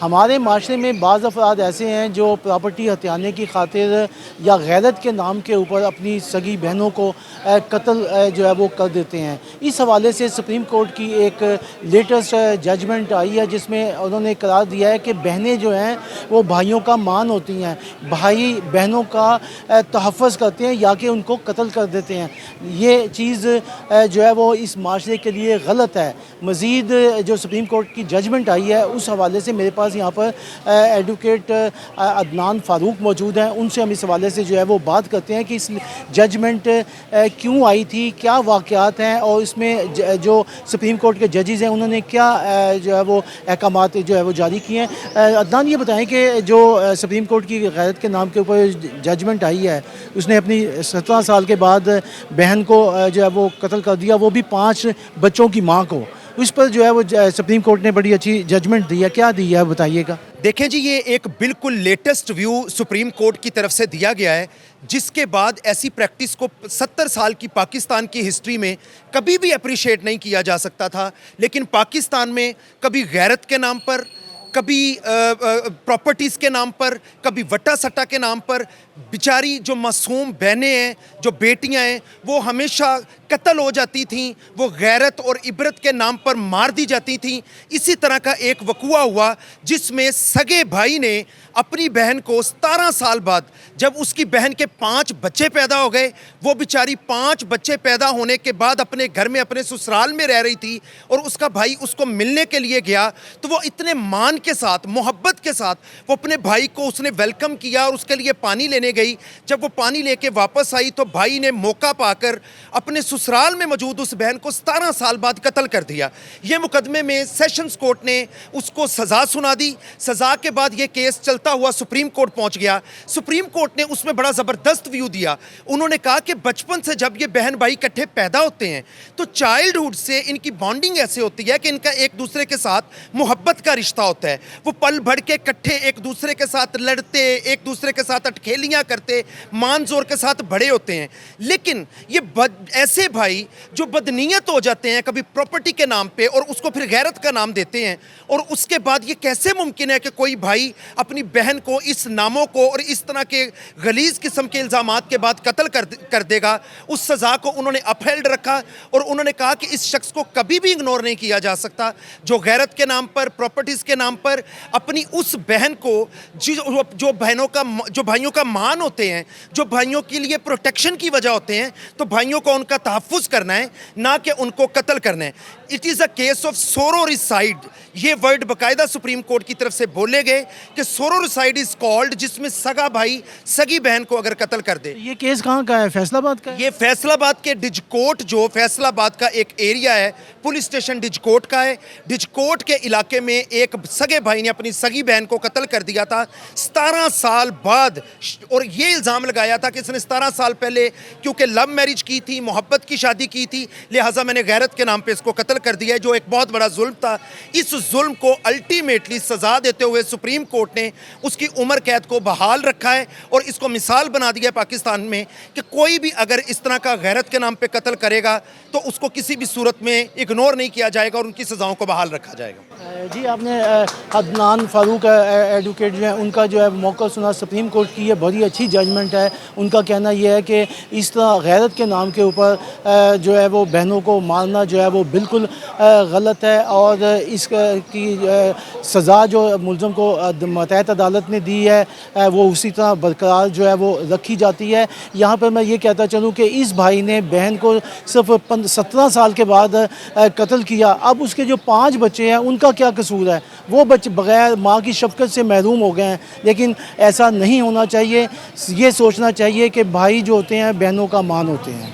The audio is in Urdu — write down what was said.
ہمارے معاشرے میں بعض افراد ایسے ہیں جو پراپرٹی ہتھیانے کی خاطر یا غیرت کے نام کے اوپر اپنی سگی بہنوں کو قتل جو ہے وہ کر دیتے ہیں۔ اس حوالے سے سپریم کورٹ کی ایک لیٹسٹ ججمنٹ آئی ہے جس میں انہوں نے قرار دیا ہے کہ بہنیں جو ہیں وہ بھائیوں کا مان ہوتی ہیں، بھائی بہنوں کا تحفظ کرتے ہیں یا کہ ان کو قتل کر دیتے ہیں۔ یہ چیز جو ہے وہ اس معاشرے کے لیے غلط ہے۔ مزید جو سپریم کورٹ کی ججمنٹ آئی ہے اس حوالے سے میرے پاس یہاں پر ایڈوکیٹ عدنان فاروق موجود ہیں، ان سے ہم اس حوالے سے جو ہے وہ بات کرتے ہیں کہ اس ججمنٹ کیوں آئی تھی، کیا واقعات ہیں اور اس میں جو سپریم کورٹ کے ججز ہیں انہوں نے کیا جو ہے وہ احکامات جو ہے وہ جاری کیے ہیں۔ عدنان، یہ بتائیں کہ جو سپریم کورٹ کی غیرت کے نام کے اوپر ججمنٹ آئی ہے، اس نے اپنی 17 سال کے بعد بہن کو جو ہے وہ قتل کر دیا، وہ بھی 5 بچوں کی ماں کو، اس پر جو ہے وہ سپریم کورٹ نے بڑی اچھی ججمنٹ دی ہے، کیا دی ہے بتائیے گا۔ دیکھیں جی، یہ ایک بالکل لیٹسٹ ویو سپریم کورٹ کی طرف سے دیا گیا ہے، جس کے بعد ایسی پریکٹس کو 70 سال کی پاکستان کی ہسٹری میں کبھی بھی اپریشیٹ نہیں کیا جا سکتا تھا، لیکن پاکستان میں کبھی غیرت کے نام پر، کبھی پراپرٹیز کے نام پر، کبھی وٹا سٹا کے نام پر بیچاری جو معصوم بہنیں ہیں، جو بیٹیاں ہیں، وہ ہمیشہ قتل ہو جاتی تھیں، وہ غیرت اور عبرت کے نام پر مار دی جاتی تھیں۔ اسی طرح کا ایک وقوع ہوا جس میں سگے بھائی نے اپنی بہن کو 17 سال بعد، جب اس کی بہن کے 5 بچے پیدا ہو گئے، وہ بیچاری 5 بچے پیدا ہونے کے بعد اپنے گھر میں، اپنے سسرال میں رہ رہی تھی، اور اس کا بھائی اس کو ملنے کے لیے گیا تو وہ اتنے مان کے ساتھ، محبت کے ساتھ وہ اپنے بھائی کو اس نے ویلکم کیا اور اس کے لیے پانی لینے گئی۔ جب وہ پانی لے کے واپس آئی تو بھائی نے موقع پا کر اپنے سسرال میں موجود اس بہن کو 17 سال بعد قتل کر دیا۔ یہ مقدمے میں سیشنز کورٹ نے اس کو سزا سنا دی۔ سزا کے بعد یہ کیس چلتا ہوا سپریم کورٹ پہنچ گیا۔ سپریم کورٹ نے اس میں بڑا زبردست ویو دیا۔ انہوں نے کہا کہ بچپن سے جب یہ بہن بھائی اکٹھے پیدا ہوتے ہیں تو چائلڈہڈ سے ان کی بانڈنگ ایسے ہوتی ہے کہ ان کا ایک دوسرے کے ساتھ محبت کا رشتہ ہوتا ہے۔ وہ پل بھر کے اکٹھے ایک دوسرے کے ساتھ لڑتے، ایک دوسرے کے ساتھ اٹکھیلیاں کرتے، مان زور کے ساتھ بڑے ہوتے ہیں۔ لیکن یہ ایسے بھائی جو بدنیت ہو جاتے ہیں کبھی پراپرٹی کے نام پہ اور اس کو پھر غیرت کا نام دیتے ہیں، اور اس کے بعد یہ کیسے ممکن ہے کہ کوئی بھائی اپنی بہن کو اس ناموں کو اور اس طرح کے غلیظ قسم کے الزامات کے بعد قتل کر دے گا۔ اس سزا کو انہوں نے اپہیلڈ رکھا اور انہوں نے کہا کہ اس شخص کو کبھی بھی اگنور نہیں کیا جا سکتا جو غیرت کے نام پر، پراپرٹیز کے نام پر اپنی اس بہن کو جو بھائیوں کا مان ہوتے ہیں، جو بھائیوں کے لیے پروٹیکشن کی وجہ ہوتے ہیں، تو بھائیوں کو ان کا تحفظ کرنا ہے، نہ کہ ان کو قتل کرنا ہے۔ It is a case of sororicide. یہ ورڈ باقاعدہ سپریم کورٹ کی طرف سے بولے گئے کہ سوروریسائڈ از کالڈ، جس میں سگا بھائی سگی بہن کو اگر قتل کر دے۔ یہ کیس کہاں کا ہے؟ فیصل آباد کا ہے؟ یہ فیصل آباد کے ڈجکوٹ، جو فیصل آباد کا ایک ایریا ہے، پولیس اسٹیشن ڈجکوٹ کا ہے۔ ڈجکوٹ کے علاقے میں ایک سگے بھائی نے اپنی سگی بہن کو قتل کر دیا تھا 17 سال بعد، اور یہ الزام لگایا تھا کہ اس نے 17 سال پہلے کیونکہ لو میرج کی تھی، محبت کی شادی کی تھی، لہٰذا میں نے غیرت کے نام پہ اس کو قتل کر دیا ہے، جو ایک بہت بڑا ظلم تھا۔ اس ظلم کو الٹیمیٹلی سزا دیتے ہوئے سپریم کورٹ نے اس کی عمر قید کو بحال رکھا ہے اور اس کو مثال بنا دیا ہے پاکستان میں کہ کوئی بھی اگر اس طرح کا غیرت کے نام پہ قتل کرے گا تو اس کو کسی بھی صورت میں اگنور نہیں کیا جائے گا اور ان کی سزاؤں کو بحال رکھا جائے گا۔ جی، آپ نے عدنان فاروق ایڈوکیٹ جو ہیں ان کا جو ہے موقع سنا سپریم کورٹ کی، یہ بڑی اچھی ججمنٹ ہے۔ ان کا کہنا یہ ہے کہ اس طرح غیرت کے نام کے اوپر جو ہے وہ بہنوں کو مارنا جو ہے وہ بالکل غلط ہے، اور اس کی سزا جو ملزم کو ماتحت عدالت نے دی ہے وہ اسی طرح برقرار جو ہے وہ رکھی جاتی ہے۔ یہاں پر میں یہ کہتا چلوں کہ اس بھائی نے بہن کو صرف 17 سال کے بعد قتل کیا، اب اس کے جو 5 بچے ہیں ان کا کیا قصور ہے؟ وہ بچے بغیر ماں کی شفقت سے محروم ہو گئے ہیں، لیکن ایسا نہیں ہونا چاہیے۔ یہ سوچنا چاہیے کہ بھائی جو ہوتے ہیں بہنوں کا مان ہوتے ہیں۔